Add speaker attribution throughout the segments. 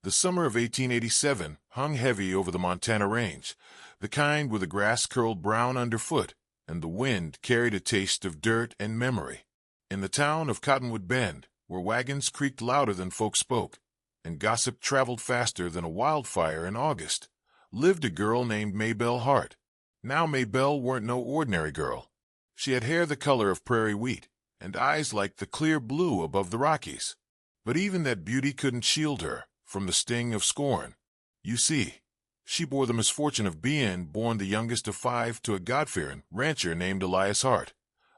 Speaker 1: The summer of 1887 hung heavy over the Montana range, the kind where the grass curled brown underfoot and the wind carried a taste of dirt and memory. In the town of Cottonwood Bend, where wagons creaked louder than folks spoke, and gossip traveled faster than a wildfire in August, lived a girl named Maybelle Hart. Now Maybelle weren't no ordinary girl. She had hair the color of prairie wheat, and eyes like the clear blue above the Rockies. But even that beauty couldn't shield her from the sting of scorn. You see, she bore the misfortune of being born the youngest of 5 to a God-fearing rancher named Elias Hart,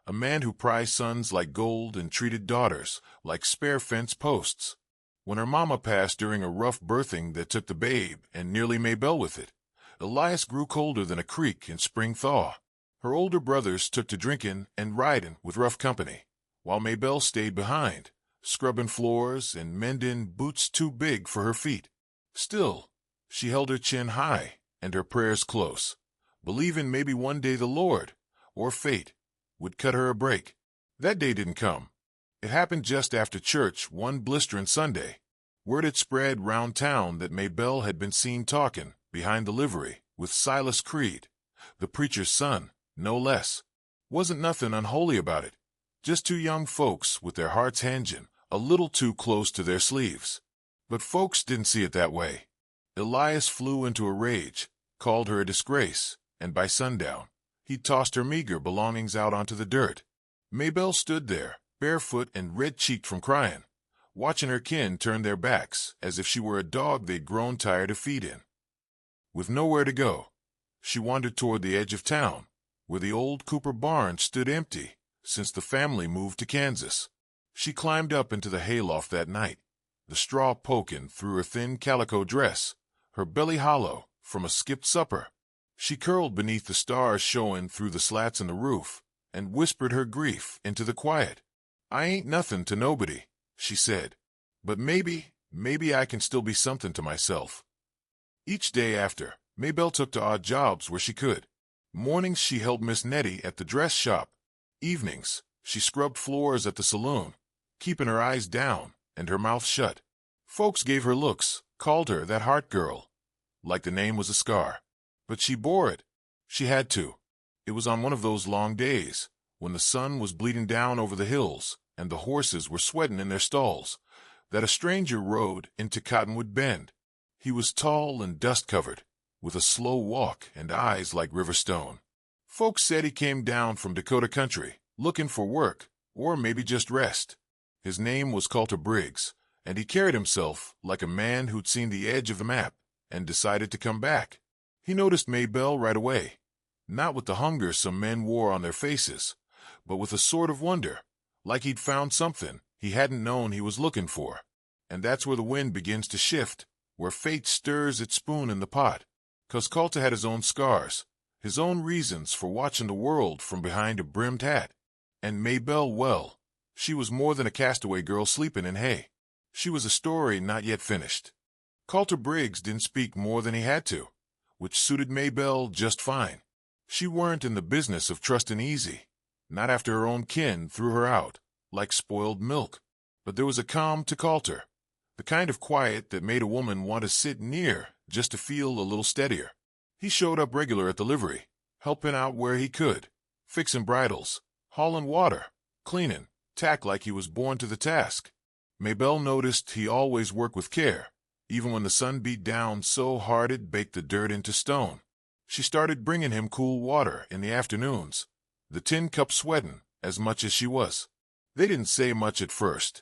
Speaker 1: a man who prized sons like gold and treated daughters like spare fence posts. When her mama passed during a rough birthing that took the babe and nearly Maybelle with it, Elias grew colder than a creek in spring thaw. Her older brothers took to drinking and riding with rough company, while Maybelle stayed behind, scrubbing floors and mending boots too big for her feet. Still, she held her chin high and her prayers close, believing maybe one day the Lord, or fate, would cut her a break. That day didn't come. It happened just after church one blistering Sunday. Word had spread round town that Maybelle had been seen talking behind the livery with Silas Creed, the preacher's son, no less. Wasn't nothing unholy about it. Just 2 young folks with their hearts hanging a little too close to their sleeves. But folks didn't see it that way. Elias flew into a rage, called her a disgrace, and by sundown, he tossed her meager belongings out onto the dirt. Maybelle stood there, barefoot and red-cheeked from crying, watching her kin turn their backs as if she were a dog they'd grown tired of feeding. With nowhere to go, she wandered toward the edge of town, where the old Cooper barn stood empty since the family moved to Kansas. She climbed up into the hayloft that night, the straw poking through her thin calico dress, her belly hollow from a skipped supper. She curled beneath the stars showing through the slats in the roof and whispered her grief into the quiet. "I ain't nothing to nobody," she said, "but maybe I can still be something to myself." Each day after, Maybelle took to odd jobs where she could. Mornings she helped Miss Nettie at the dress shop. Evenings she scrubbed floors at the saloon, keeping her eyes down and her mouth shut. Folks gave her looks, called her that Hart girl, like the name was a scar. But she bore it. She had to. It was on one of those long days, when the sun was bleeding down over the hills and the horses were sweating in their stalls, that a stranger rode into Cottonwood Bend. He was tall and dust-covered, with a slow walk and eyes like river stone. Folks said he came down from Dakota country, looking for work, or maybe just rest. His name was Colter Briggs, and he carried himself like a man who'd seen the edge of the map and decided to come back. He noticed Maybelle right away, not with the hunger some men wore on their faces, but with a sort of wonder, like he'd found something he hadn't known he was looking for. And that's where the wind begins to shift, where fate stirs its spoon in the pot. 'Cause Colter had his own scars, his own reasons for watching the world from behind a brimmed hat. And Maybelle, well, she was more than a castaway girl sleeping in hay. She was a story not yet finished. Colter Briggs didn't speak more than he had to, which suited Maybelle just fine. She weren't in the business of trusting easy, not after her own kin threw her out, like spoiled milk. But there was a calm to Colter, the kind of quiet that made a woman want to sit near just to feel a little steadier. He showed up regular at the livery, helping out where he could, fixing bridles, hauling water, cleaning, tack like he was born to the task. Maybelle noticed he always worked with care, even when the sun beat down so hard it baked the dirt into stone. She started bringing him cool water in the afternoons, the tin cup sweating as much as she was. They didn't say much at first.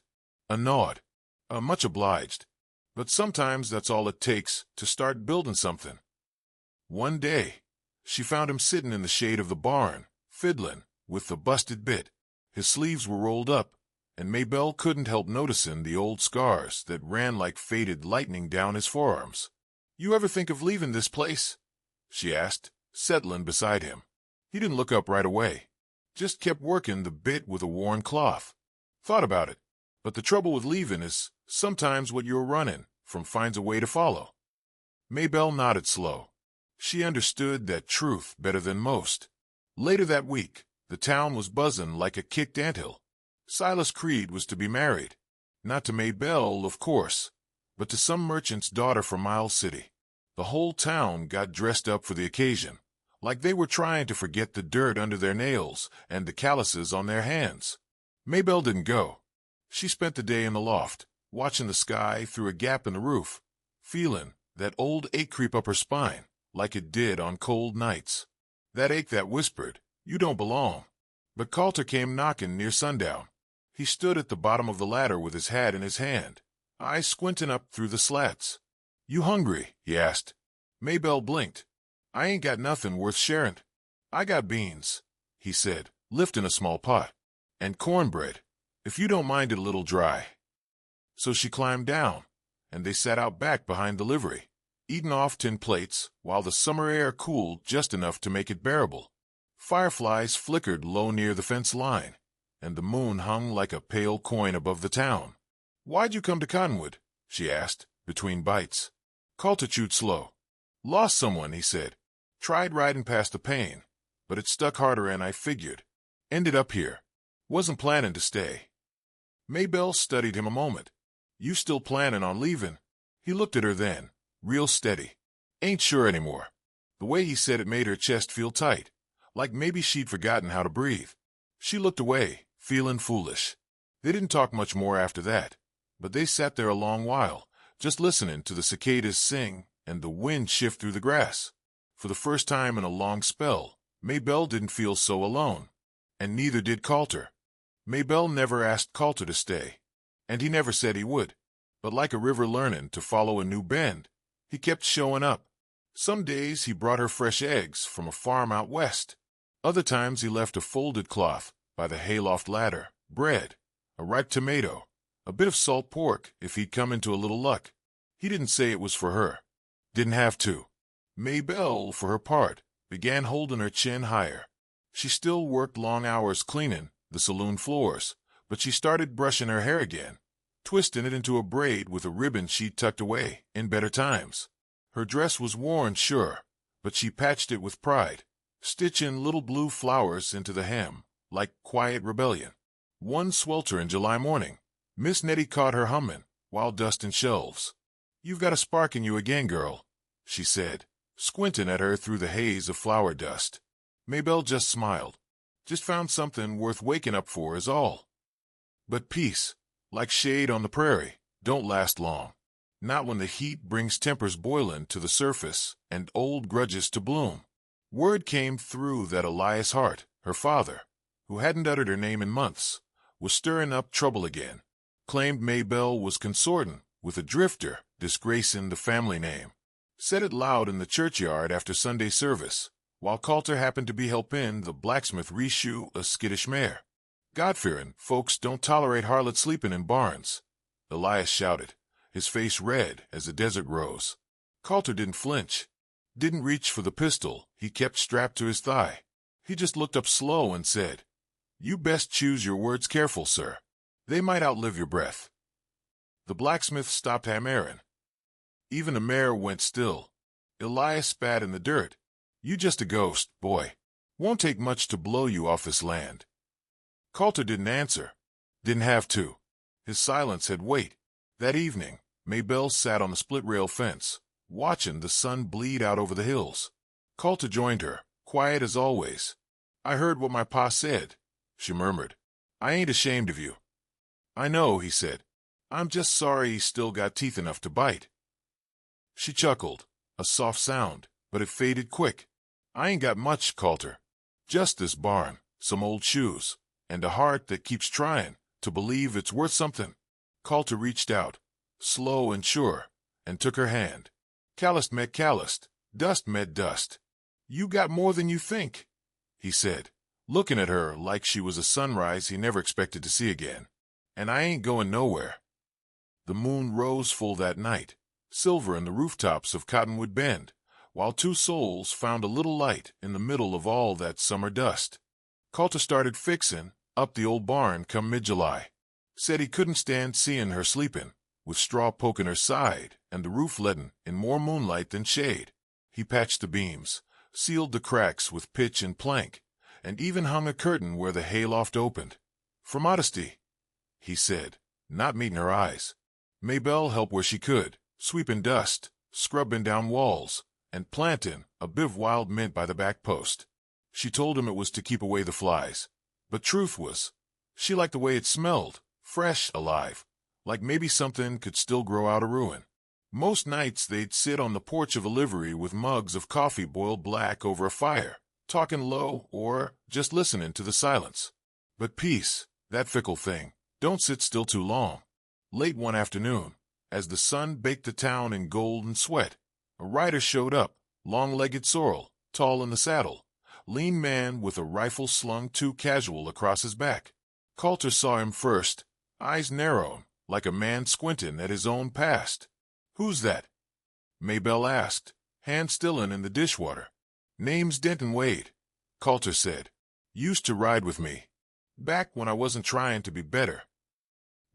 Speaker 1: A nod, a much obliged. But sometimes that's all it takes to start building something. One day, she found him sitting in the shade of the barn, fiddling with the busted bit. His sleeves were rolled up, and Maybelle couldn't help noticing the old scars that ran like faded lightning down his forearms. "You ever think of leaving this place?" she asked, settling beside him. He didn't look up right away, just kept working the bit with a worn cloth. "Thought about it, but the trouble with leaving is sometimes what you're running from finds a way to follow." Maybelle nodded slow. She understood that truth better than most. Later that week, the town was buzzing like a kicked anthill. Silas Creed was to be married. Not to Maybelle, of course, but to some merchant's daughter from Miles City. The whole town got dressed up for the occasion, like they were trying to forget the dirt under their nails and the calluses on their hands. Maybelle didn't go. She spent the day in the loft, watching the sky through a gap in the roof, feeling that old ache creep up her spine, like it did on cold nights. That ache that whispered, "You don't belong." But Colter came knocking near sundown. He stood at the bottom of the ladder with his hat in his hand, eyes squinting up through the slats. "You hungry?" he asked. Maybelle blinked. "I ain't got nothing worth sharing." "I got beans," he said, lifting a small pot. "And cornbread, if you don't mind it a little dry." So she climbed down, and they sat out back behind the livery, eating off tin plates while the summer air cooled just enough to make it bearable. Fireflies flickered low near the fence line, and the moon hung like a pale coin above the town. "Why'd you come to Cottonwood?" she asked, between bites. Colter chewed slow. "Lost someone," he said. "Tried riding past the pain, but it stuck harder than I figured. Ended up here. Wasn't planning to stay." Maybelle studied him a moment. "You still planning on leaving?" He looked at her then, real steady. "Ain't sure anymore." The way he said it made her chest feel tight, like maybe she'd forgotten how to breathe. She looked away, feeling foolish. They didn't talk much more after that, but they sat there a long while, just listening to the cicadas sing and the wind shift through the grass. For the first time in a long spell, Maybelle didn't feel so alone, and neither did Colter. Maybelle never asked Colter to stay, and he never said he would. But like a river learning to follow a new bend, he kept showing up. Some days he brought her fresh eggs from a farm out west. Other times he left a folded cloth by the hayloft ladder, bread, a ripe tomato, a bit of salt pork if he'd come into a little luck. He didn't say it was for her. Didn't have to. Maybelle, for her part, began holding her chin higher. She still worked long hours cleaning the saloon floors, but she started brushing her hair again, twisting it into a braid with a ribbon she'd tucked away in better times. Her dress was worn, sure, but she patched it with pride, stitching little blue flowers into the hem, like quiet rebellion. One sweltering July morning, Miss Nettie caught her humming while dusting shelves. "You've got a spark in you again, girl," she said, squinting at her through the haze of flower dust. Maybelle just smiled. "Just found something worth waking up for is all." But peace, like shade on the prairie, don't last long. Not when the heat brings tempers boiling to the surface and old grudges to bloom. Word came through that Elias Hart, her father, who hadn't uttered her name in months, was stirring up trouble again. Claimed Maybelle was consorting with a drifter, disgracing the family name. Said it loud in the churchyard after Sunday service, while Colter happened to be helping the blacksmith reshoe a skittish mare. "God-fearing folks don't tolerate harlots sleeping in barns," Elias shouted, his face red as the desert rose. Colter didn't flinch. Didn't reach for the pistol he kept strapped to his thigh. He just looked up slow and said, "You best choose your words careful, sir. They might outlive your breath." The blacksmith stopped hammering. Even the mare went still. Elias spat in the dirt. "You just a ghost, boy. Won't take much to blow you off this land." Colter didn't answer. Didn't have to. His silence had weight. That evening, Maybelle sat on the split-rail fence, watching the sun bleed out over the hills. Colter joined her, quiet as always. "I heard what my pa said," she murmured. "I ain't ashamed of you." "I know," he said. "I'm just sorry he's still got teeth enough to bite." She chuckled, a soft sound, but it faded quick. "I ain't got much, Colter. Just this barn, some old shoes, and a heart that keeps trying to believe it's worth something." Colter reached out, slow and sure, and took her hand. Calloused met calloused, dust met dust. "You got more than you think," he said, looking at her like she was a sunrise he never expected to see again. "And I ain't going nowhere." The moon rose full that night, silver in the rooftops of Cottonwood Bend, while two souls found a little light in the middle of all that summer dust. Colter started fixing up the old barn come mid-July. Said he couldn't stand seeing her sleeping, with straw poking her side and the roof leaden in more moonlight than shade. He patched the beams, sealed the cracks with pitch and plank, and even hung a curtain where the hayloft opened. "For modesty," he said, not meeting her eyes. Maybelle helped where she could, sweeping dust, scrubbing down walls, and planting a bit of wild mint by the back post. She told him it was to keep away the flies. But truth was, she liked the way it smelled, fresh, alive, like maybe something could still grow out of ruin. Most nights they'd sit on the porch of a livery with mugs of coffee boiled black over a fire, talking low or just listening to the silence. But peace, that fickle thing, don't sit still too long. Late one afternoon, as the sun baked the town in gold and sweat, a rider showed up, long-legged sorrel, tall in the saddle, lean man with a rifle slung too casual across his back. Colter saw him first, eyes narrowed, like a man squinting at his own past. "Who's that?" Maybelle asked, hand stilling in the dishwater. "Name's Denton Wade," Colter said. "Used to ride with me, back when I wasn't trying to be better."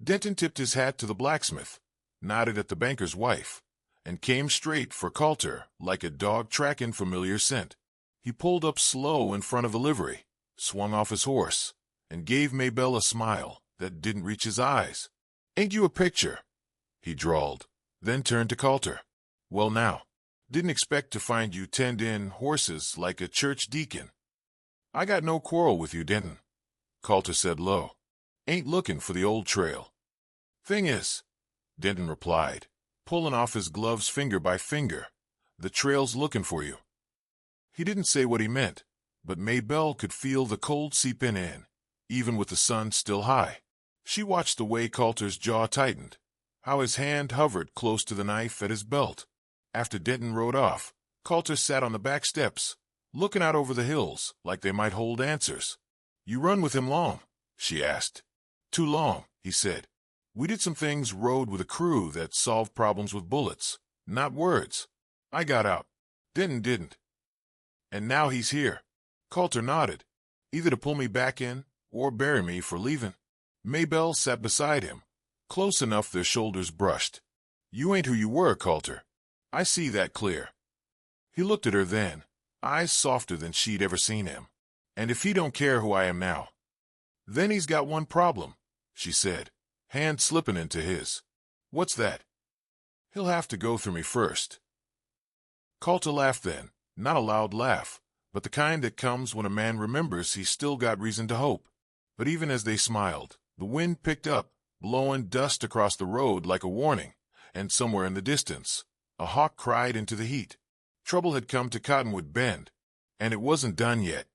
Speaker 1: Denton tipped his hat to the blacksmith, nodded at the banker's wife, and came straight for Colter like a dog tracking familiar scent. He pulled up slow in front of the livery, swung off his horse, and gave Maybelle a smile that didn't reach his eyes. "Ain't you a picture?" he drawled, then turned to Colter. "Well now, didn't expect to find you tending horses like a church deacon." "I got no quarrel with you, Denton," Colter said low. "Ain't looking for the old trail." "Thing is," Denton replied, pulling off his gloves finger by finger, "the trail's looking for you." He didn't say what he meant, but Maybelle could feel the cold seeping in, even with the sun still high. She watched the way Colter's jaw tightened, how his hand hovered close to the knife at his belt. After Denton rode off, Colter sat on the back steps, looking out over the hills like they might hold answers. "You run with him long?" she asked. "Too long," he said. "We did some things rode with a crew that solved problems with bullets, not words. I got out. Denton didn't. And now he's here." Colter nodded, "Either to pull me back in or bury me for leaving." Maybelle sat beside him, close enough their shoulders brushed. "You ain't who you were, Colter. I see that clear." He looked at her then, eyes softer than she'd ever seen him. "And if he don't care who I am now, then he's got one problem," she said, hand slipping into his. "What's that?" "He'll have to go through me first." Colter laughed then, not a loud laugh, but the kind that comes when a man remembers he's still got reason to hope. But even as they smiled, the wind picked up, blowing dust across the road like a warning, and somewhere in the distance, a hawk cried into the heat. Trouble had come to Cottonwood Bend, and it wasn't done yet.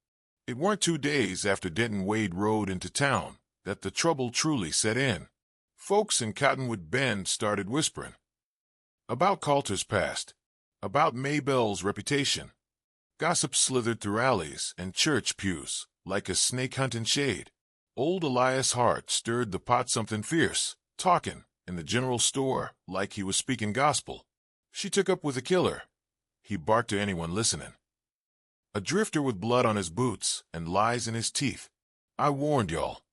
Speaker 1: It weren't 2 days after Denton Wade rode into town that the trouble truly set in. Folks in Cottonwood Bend started whispering about Colter's past, about Maybelle's reputation. Gossip slithered through alleys and church pews like a snake-hunting shade. Old Elias Hart stirred the pot something fierce, talking in the general store like he was speaking gospel. "She took up with a killer," he barked to anyone listening. "A drifter with blood on his boots and lies in his teeth. I warned y'all."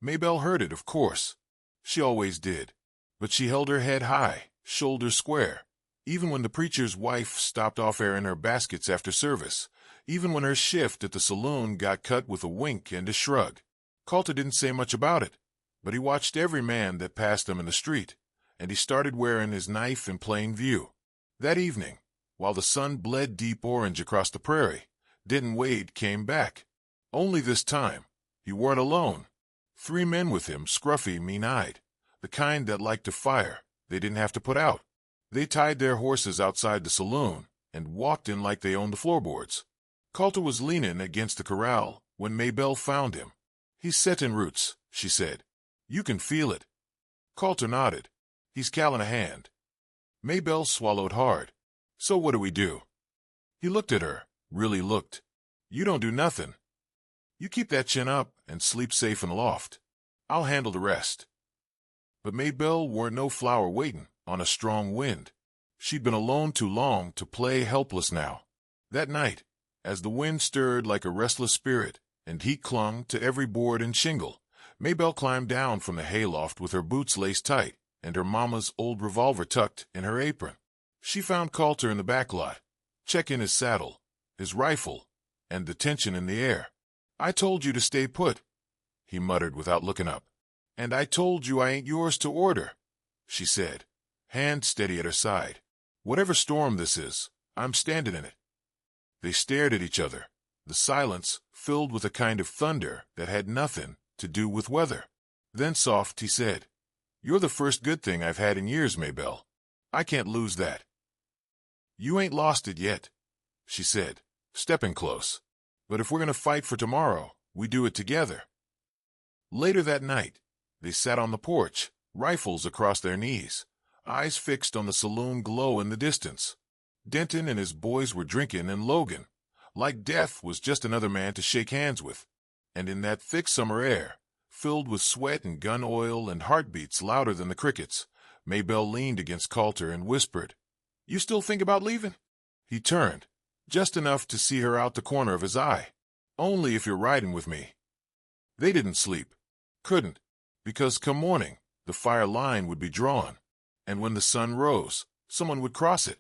Speaker 1: Maybelle heard it, of course. She always did. But she held her head high, shoulders square, even when the preacher's wife stopped off airing her baskets after service, even when her shift at the saloon got cut with a wink and a shrug. Colter didn't say much about it, but he watched every man that passed him in the street, and he started wearing his knife in plain view. That evening, while the sun bled deep orange across the prairie, Denton Wade came back. Only this time, he weren't alone. 3 men with him, scruffy, mean-eyed, the kind that liked to fire they didn't have to put out. They tied their horses outside the saloon and walked in like they owned the floorboards. Colter was leaning against the corral when Maybelle found him. "He's setting roots," she said. "You can feel it." Colter nodded. "He's calling a hand." Maybelle swallowed hard. "So what do we do?" He looked at her, really looked. "You don't do nothing. You keep that chin up and sleep safe in the loft. I'll handle the rest." But Maybelle weren't no flower waiting on a strong wind. She'd been alone too long to play helpless now. That night, as the wind stirred like a restless spirit and heat clung to every board and shingle, Maybelle climbed down from the hayloft with her boots laced tight and her mama's old revolver tucked in her apron. She found Colter in the back lot, checking his saddle, his rifle, and the tension in the air. "I told you to stay put," he muttered without looking up. "And I told you I ain't yours to order," she said, hand steady at her side. Whatever storm this is, I'm standing in it. They stared at each other, the silence filled with a kind of thunder that had nothing to do with weather. Then soft he said, "You're the first good thing I've had in years, Maybelle. I can't lose that." "You ain't lost it yet," she said, stepping close. "But if we're going to fight for tomorrow, we do it together." Later that night, they sat on the porch, rifles across their knees, eyes fixed on the saloon glow in the distance. Denton and his boys were drinking, and Logan, like death, was just another man to shake hands with. And in that thick summer air, filled with sweat and gun oil and heartbeats louder than the crickets, Maybelle leaned against Colter and whispered, "You still think about leaving?" He turned, just enough to see her out the corner of his eye. "Only if you're riding with me." They didn't sleep. Couldn't, because come morning, the fire line would be drawn, and when the sun rose, someone would cross it.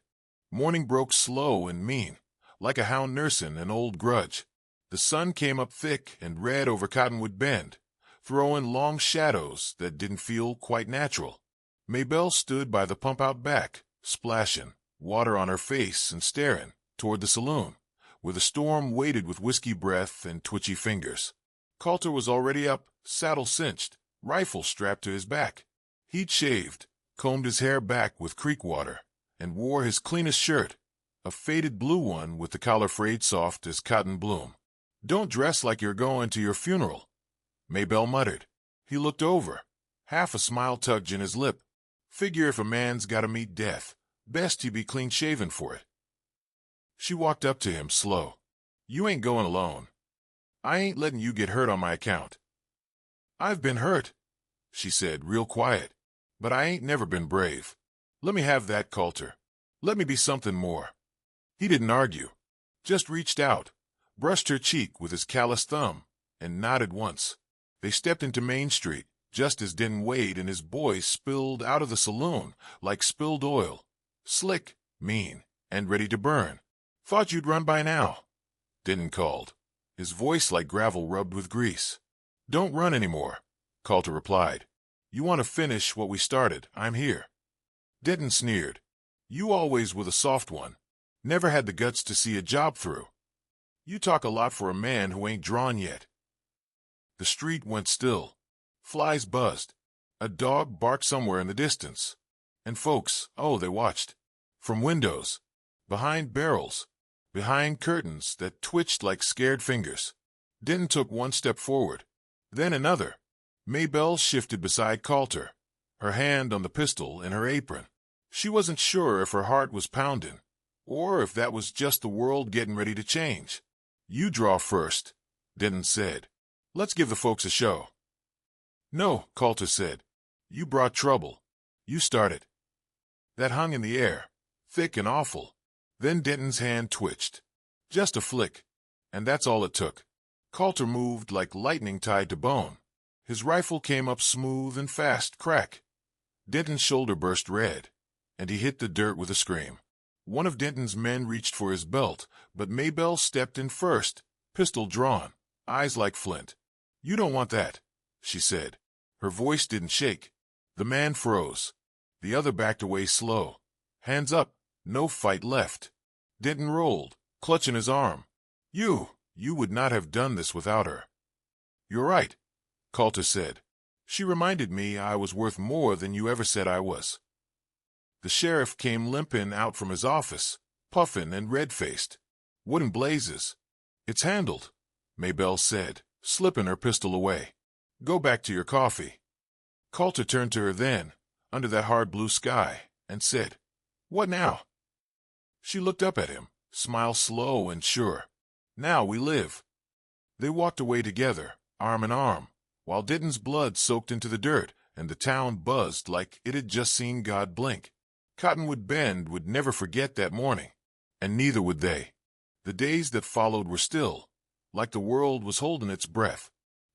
Speaker 1: Morning broke slow and mean, like a hound nursing an old grudge. The sun came up thick and red over Cottonwood Bend, throwing long shadows that didn't feel quite natural. Maybelle stood by the pump out back, splashing, water on her face and staring toward the saloon, where the storm waited with whiskey breath and twitchy fingers. Colter was already up, saddle cinched, rifle strapped to his back. He'd shaved, combed his hair back with creek water, and wore his cleanest shirt, a faded blue one with the collar frayed soft as cotton bloom. "Don't dress like you're going to your funeral," Maybelle muttered. He looked over, half a smile tugged in his lip. "Figure if a man's got to meet death, best he be clean-shaven for it." She walked up to him slow. "You ain't going alone. I ain't letting you get hurt on my account." "I've been hurt," she said, real quiet, "but I ain't never been brave. Let me have that, Colter. Let me be something more." He didn't argue, just reached out, brushed her cheek with his calloused thumb, and nodded once. They stepped into Main Street, just as Denton Wade and his boys spilled out of the saloon like spilled oil, slick, mean, and ready to burn. "Thought you'd run by now," Denton called, his voice like gravel rubbed with grease. "Don't run anymore," Colter replied. "You want to finish what we started, I'm here." Denton sneered. "You always were the soft one. Never had the guts to see a job through. You talk a lot for a man who ain't drawn yet." The street went still. Flies buzzed. A dog barked somewhere in the distance. And folks, oh, they watched. From windows, behind barrels, behind curtains that twitched like scared fingers. Denton took one step forward, then another. Maybelle shifted beside Colter, her hand on the pistol in her apron. She wasn't sure if her heart was pounding, or if that was just the world getting ready to change. "You draw first," Denton said. "Let's give the folks a show." "No," Colter said. "You brought trouble. You started." That hung in the air, thick and awful. Then Denton's hand twitched. Just a flick, and that's all it took. Colter moved like lightning tied to bone. His rifle came up smooth and fast, crack. Denton's shoulder burst red, and he hit the dirt with a scream. One of Denton's men reached for his belt, but Maybelle stepped in first, pistol drawn, eyes like flint. "You don't want that," she said. Her voice didn't shake. The man froze. The other backed away slow. Hands up, no fight left. Denton rolled, clutching his arm. You would not have done this without her." "You're right," Colter said. "She reminded me I was worth more than you ever said I was." The sheriff came limping out from his office, puffing and red-faced. "What in blazes?" "It's handled," Maybelle said, slipping her pistol away. "Go back to your coffee." Colter turned to her then, under that hard blue sky, and said, "What now?" She looked up at him, smile slow and sure. "Now we live." They walked away together, arm in arm, while Denton's blood soaked into the dirt and the town buzzed like it had just seen God blink. Cottonwood Bend would never forget that morning, and neither would they. The days that followed were still, like the world was holding its breath.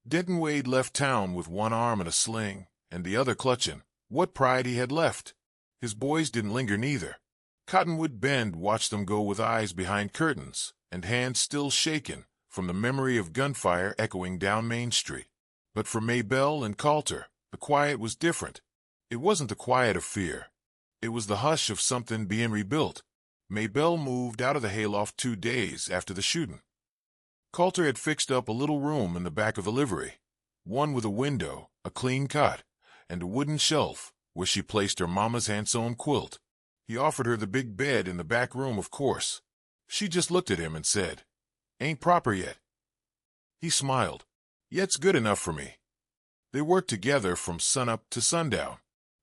Speaker 1: Denton Wade left town with one arm in a sling and the other clutching what pride he had left. His boys didn't linger neither. Cottonwood Bend watched them go with eyes behind curtains and hands still shaken from the memory of gunfire echoing down Main Street. But for Maybelle and Colter, the quiet was different. It wasn't the quiet of fear. It was the hush of something being rebuilt. Maybelle moved out of the hayloft 2 days after the shooting. Colter had fixed up a little room in the back of the livery, one with a window, a clean cot, and a wooden shelf where she placed her mama's hand-sewn quilt. He offered her the big bed in the back room, of course. She just looked at him and said, "Ain't proper yet." He smiled. "Yet's good enough for me." They worked together from sunup to sundown.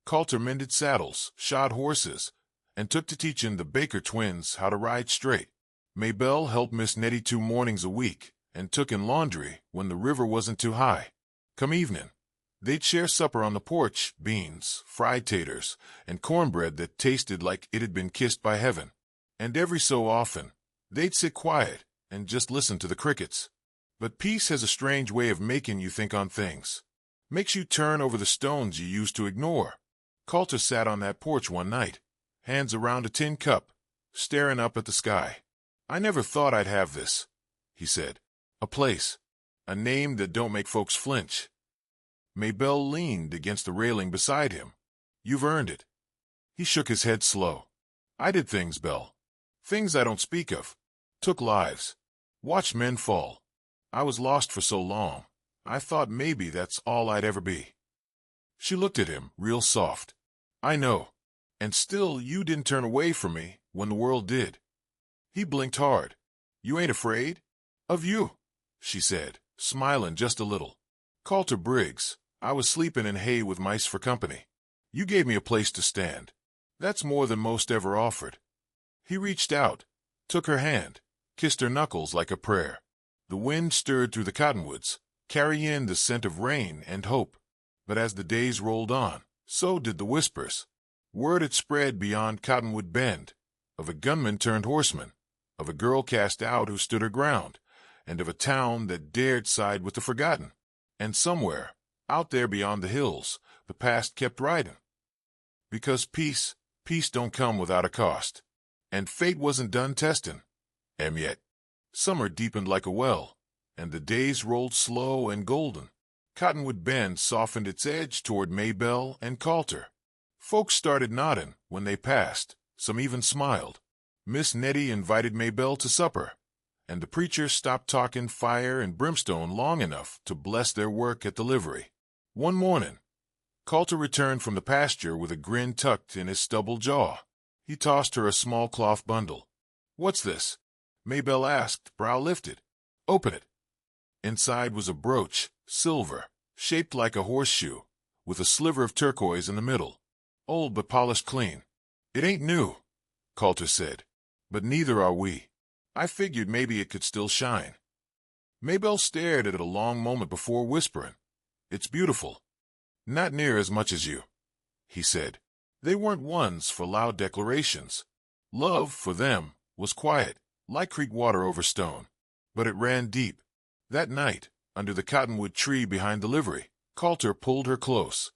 Speaker 1: Colter mended saddles, shod horses, and took to teaching the Baker twins how to ride straight. Maybelle helped Miss Nettie 2 mornings a week and took in laundry when the river wasn't too high. Come evening, they'd share supper on the porch, beans, fried taters, and cornbread that tasted like it had been kissed by heaven. And every so often, they'd sit quiet and just listen to the crickets. But peace has a strange way of making you think on things. Makes you turn over the stones you used to ignore. Colter sat on that porch one night, hands around a tin cup, staring up at the sky. "I never thought I'd have this," he said. "A place. A name that don't make folks flinch." Maybelle leaned against the railing beside him. "You've earned it." He shook his head slow. "I did things, Belle. Things I don't speak of. Took lives. Watched men fall. I was lost for so long. I thought maybe that's all I'd ever be." She looked at him, real soft. "I know. And still you didn't turn away from me when the world did." He blinked hard. "You ain't afraid?" "Of you," she said, smiling just a little. "Colter Briggs, I was sleeping in hay with mice for company. You gave me a place to stand. That's more than most ever offered." He reached out, took her hand, kissed her knuckles like a prayer. The wind stirred through the cottonwoods, carrying the scent of rain and hope. But as the days rolled on, so did the whispers. Word had spread beyond Cottonwood Bend, of a gunman turned horseman, of a girl cast out who stood her ground, and of a town that dared side with the forgotten. And somewhere, out there beyond the hills, the past kept riding. Because peace don't come without a cost. And fate wasn't done testing. And yet, summer deepened like a well, and the days rolled slow and golden. Cottonwood Bend softened its edge toward Maybelle and Colter. Folks started nodding when they passed, some even smiled. Miss Nettie invited Maybelle to supper, and the preacher stopped talking fire and brimstone long enough to bless their work at the livery. One morning, Colter returned from the pasture with a grin tucked in his stubble jaw. He tossed her a small cloth bundle. "What's this?" Maybelle asked, brow lifted. "Open it." Inside was a brooch, silver, shaped like a horseshoe, with a sliver of turquoise in the middle. Old but polished clean. "It ain't new," Colter said, "but neither are we. I figured maybe it could still shine." Maybelle stared at it a long moment before whispering, "It's beautiful." "Not near as much as you," he said. They weren't ones for loud declarations. Love, for them, was quiet, like creek water over stone. But it ran deep. That night, under the cottonwood tree behind the livery, Colter pulled her close.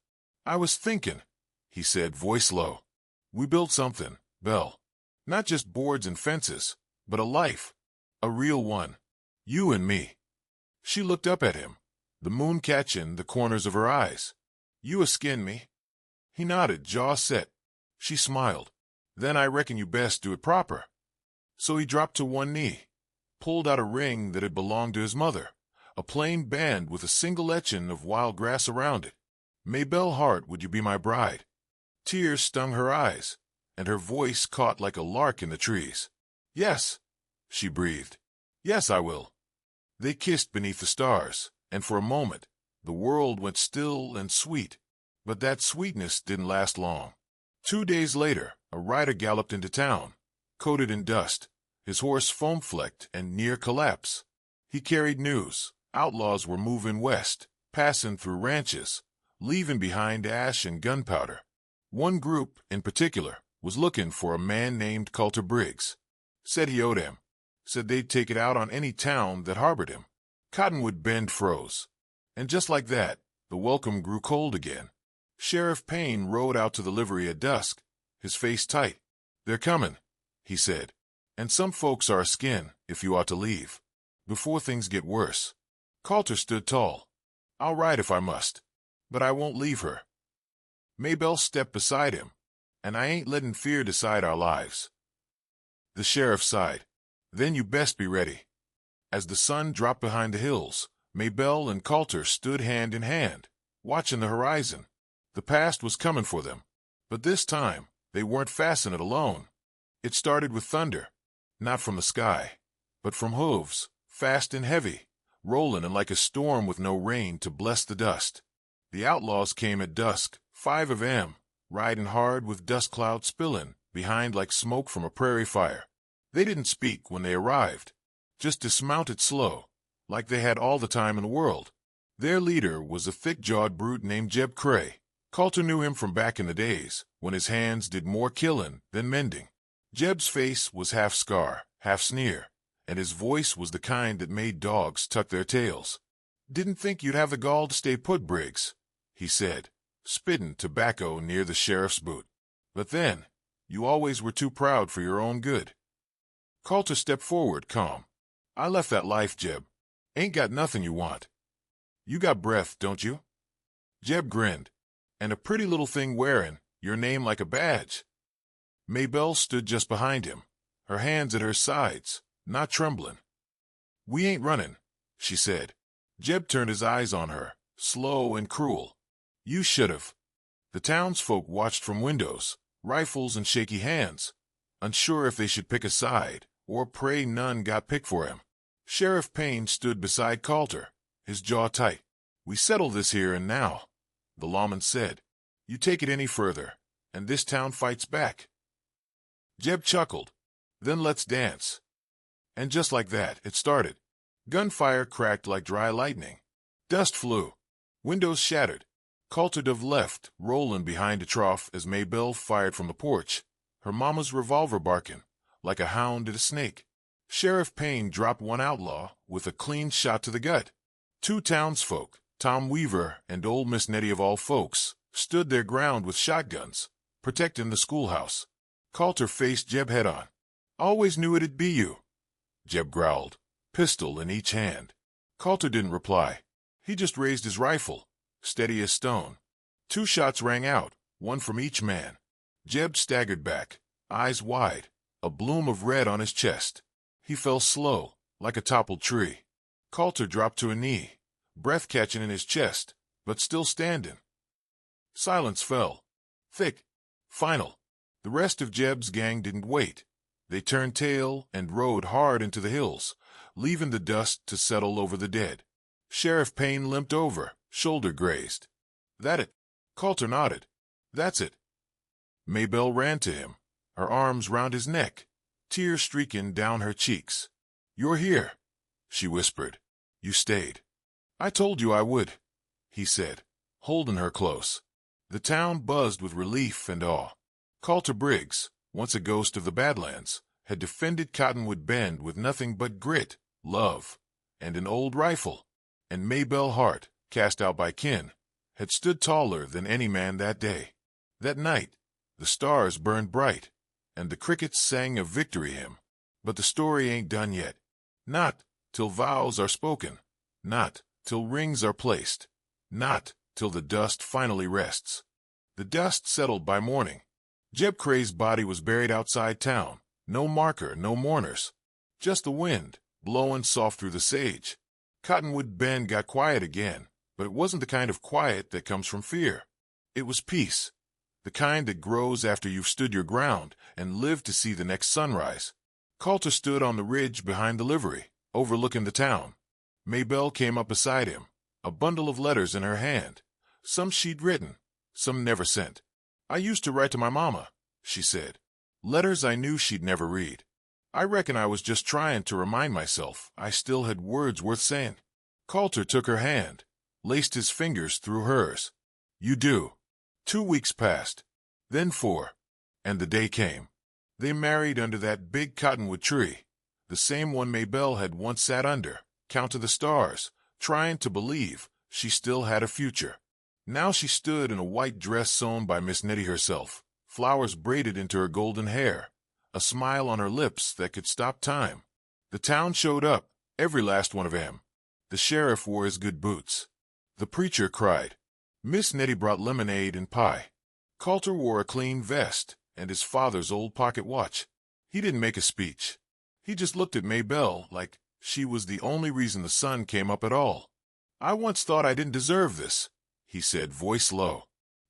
Speaker 1: "I was thinking," he said, voice low. "We built something, Belle. Not just boards and fences, but a life. A real one. You and me." She looked up at him, the moon catching the corners of her eyes. "You a-skin me?" He nodded, jaw set. She smiled. "Then I reckon you best do it proper." So he dropped to one knee, pulled out a ring that had belonged to his mother, a plain band with a single etching of wild grass around it. "Maybelle Hart, would you be my bride?" Tears stung her eyes, and her voice caught like a lark in the trees. "Yes," she breathed. "Yes, I will." They kissed beneath the stars, and for a moment, the world went still and sweet. But that sweetness didn't last long. 2 days later, a rider galloped into town, coated in dust, his horse foam-flecked and near collapse. He carried news. Outlaws were moving west, passing through ranches, leaving behind ash and gunpowder. One group, in particular, was looking for a man named Colter Briggs. Said he owed him. Said they'd take it out on any town that harbored him. Cottonwood Bend froze. And just like that, the welcome grew cold again. Sheriff Payne rode out to the livery at dusk, his face tight. "They're coming," he said. "And some folks are a-skin if you ought to leave. Before things get worse." Colter stood tall. "I'll ride if I must, but I won't leave her." Maybelle stepped beside him. "And I ain't letting fear decide our lives." The sheriff sighed. "Then you best be ready." As the sun dropped behind the hills, Maybelle and Colter stood hand in hand, watching the horizon. The past was coming for them. But this time, they weren't facing it alone. It started with thunder, not from the sky, but from hooves, fast and heavy, rolling in like a storm with no rain to bless the dust. The outlaws came at dusk, 5 of 'em, riding hard with dust clouds spilling behind like smoke from a prairie fire. They didn't speak when they arrived, just dismounted slow, like they had all the time in the world. Their leader was a thick-jawed brute named Jeb Cray. Colter knew him from back in the days, when his hands did more killing than mending. Jeb's face was half scar, half sneer, and his voice was the kind that made dogs tuck their tails. "Didn't think you'd have the gall to stay put, Briggs," he said, spitting tobacco near the sheriff's boot. "But then, you always were too proud for your own good." Colter stepped forward, calm. "I left that life, Jeb. Ain't got nothing you want. You got breath, don't you?" Jeb grinned. "And a pretty little thing wearing your name like a badge." Maybelle stood just behind him, her hands at her sides, not trembling. "We ain't running," she said. Jeb turned his eyes on her, slow and cruel. "You should've." The townsfolk watched from windows, rifles in shaky hands, unsure if they should pick a side or pray none got picked for him. Sheriff Payne stood beside Colter, his jaw tight. "We settle this here and now," the lawman said. "You take it any further, and this town fights back." Jeb chuckled. "Then let's dance." And just like that, it started. Gunfire cracked like dry lightning. Dust flew. Windows shattered. Colter left, rolling behind a trough as Maybelle fired from the porch, her mama's revolver barking, like a hound at a snake. Sheriff Payne dropped one outlaw with a clean shot to the gut. 2 townsfolk, Tom Weaver and old Miss Nettie of all folks, stood their ground with shotguns, protecting the schoolhouse. Colter faced Jeb head-on. "Always knew it'd be you," Jeb growled, pistol in each hand. Colter didn't reply. He just raised his rifle, steady as stone. 2 shots rang out, one from each man. Jeb staggered back, eyes wide, a bloom of red on his chest. He fell slow, like a toppled tree. Colter dropped to a knee, breath catching in his chest, but still standing. Silence fell. Thick. Final. The rest of Jeb's gang didn't wait. They turned tail and rode hard into the hills, leaving the dust to settle over the dead. Sheriff Payne limped over, shoulder grazed. "That it?" Colter nodded. "That's it." Maybelle ran to him, her arms round his neck, tears streaking down her cheeks. "You're here," she whispered. "You stayed." "I told you I would," he said, holding her close. The town buzzed with relief and awe. Colter Briggs, once a ghost of the Badlands, had defended Cottonwood Bend with nothing but grit, love, and an old rifle. And Maybelle Hart, cast out by kin, had stood taller than any man that day. That night, the stars burned bright, and the crickets sang a victory hymn. But the story ain't done yet. Not till vows are spoken. Not till rings are placed. Not till the dust finally rests. The dust settled by morning. Jeb Cray's body was buried outside town. No marker, no mourners. Just the wind, blowing soft through the sage. Cottonwood Bend got quiet again, but it wasn't the kind of quiet that comes from fear. It was peace. The kind that grows after you've stood your ground and lived to see the next sunrise. Colter stood on the ridge behind the livery, overlooking the town. Maybelle came up beside him, a bundle of letters in her hand. Some she'd written, some never sent. "I used to write to my mama," she said. "Letters I knew she'd never read. I reckon I was just trying to remind myself I still had words worth saying." Colter took her hand, laced his fingers through hers. "You do." 2 weeks passed, then 4, and the day came. They married under that big cottonwood tree, the same one Maybelle had once sat under, counting the stars, trying to believe she still had a future. Now she stood in a white dress sewn by Miss Nettie herself, flowers braided into her golden hair, a smile on her lips that could stop time. The town showed up, every last one of 'em. The sheriff wore his good boots. The preacher cried. Miss Nettie brought lemonade and pie. Colter wore a clean vest and his father's old pocket watch. He didn't make a speech. He just looked at Maybelle like she was the only reason the sun came up at all. "I once thought I didn't deserve this," he said, voice low.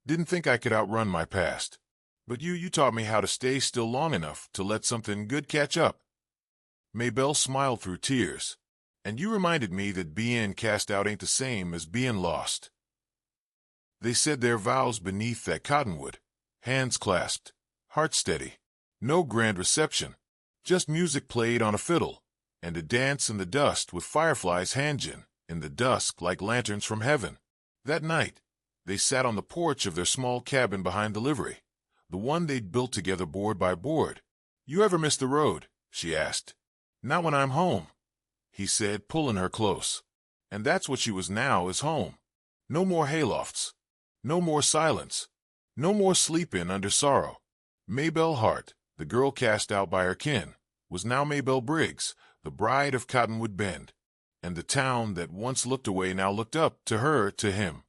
Speaker 1: "Didn't think I could outrun my past. But you taught me how to stay still long enough to let something good catch up." Maybelle smiled through tears. "And you reminded me that being cast out ain't the same as being lost." They said their vows beneath that cottonwood, hands clasped, heart steady. No grand reception, just music played on a fiddle, and a dance in the dust with fireflies hanging in the dusk like lanterns from heaven. That night, they sat on the porch of their small cabin behind the livery, the one they'd built together board by board. "You ever miss the road?" she asked. "Not when I'm home," he said, pulling her close. And that's what she was now, is home. No more haylofts. No more silence. No more sleeping under sorrow. Maybelle Hart, the girl cast out by her kin, was now Maybelle Briggs, the bride of Cottonwood Bend. And the town that once looked away now looked up to her, to him,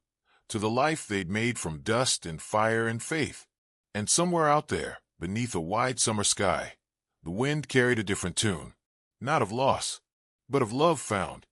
Speaker 1: to the life they'd made from dust and fire and faith. And somewhere out there, beneath a wide summer sky, the wind carried a different tune, not of loss, but of love found